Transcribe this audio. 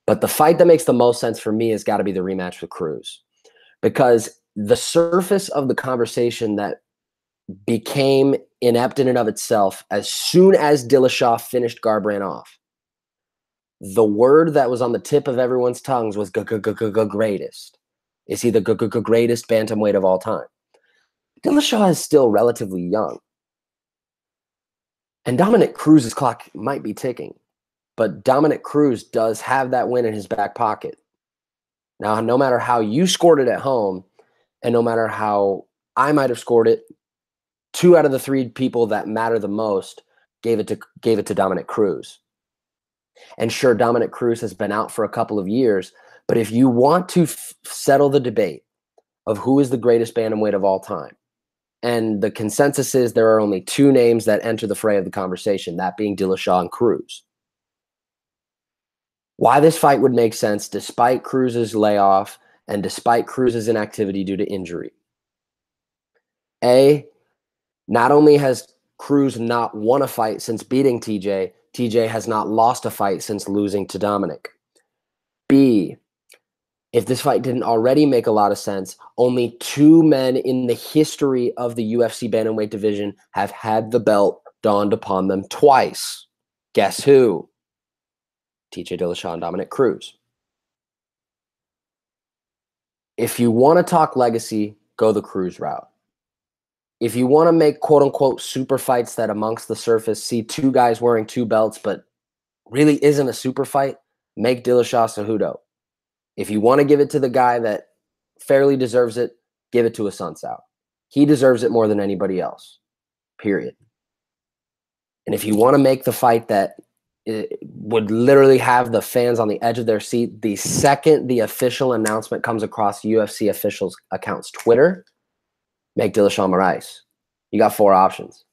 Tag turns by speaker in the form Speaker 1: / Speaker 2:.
Speaker 1: But the fight that makes the most sense for me has got to be the rematch with Cruz, because the surface of the conversation that became inept in and of itself as soon as Dillashaw finished Garbrandt off, the word that was on the tip of everyone's tongues was greatest. Is he the greatest bantamweight of all time? Dillashaw is still relatively young. And Dominic Cruz's clock might be ticking. But Dominic Cruz does have that win in his back pocket. Now, no matter how you scored it at home, and no matter how I might have scored it, 2 out of the 3 people that matter the most gave it to Dominic Cruz. And sure, Dominic Cruz has been out for a couple of years, but if you want to settle the debate of who is the greatest bantamweight of all time, and the consensus is there are only 2 names that enter the fray of the conversation, that being Dillashaw and Cruz. Why this fight would make sense despite Cruz's layoff and despite Cruz's inactivity due to injury. A, not only has Cruz not won a fight since beating TJ, TJ has not lost a fight since losing to Dominic. B, if this fight didn't already make a lot of sense, only 2 men in the history of the UFC bantamweight division have had the belt donned upon them twice. Guess who? TJ Dillashaw and Dominic Cruz. If you want to talk legacy, go the Cruz route. If you want to make quote-unquote super fights that amongst the surface see 2 guys wearing 2 belts but really isn't a super fight, make Dillashaw Cejudo. If you want to give it to the guy that fairly deserves it, give it to Assunção. He deserves it more than anybody else, period. And if you want to make the fight that would literally have the fans on the edge of their seat the second the official announcement comes across UFC officials' accounts' Twitter, make Dillashaw Moraes. You got 4 options.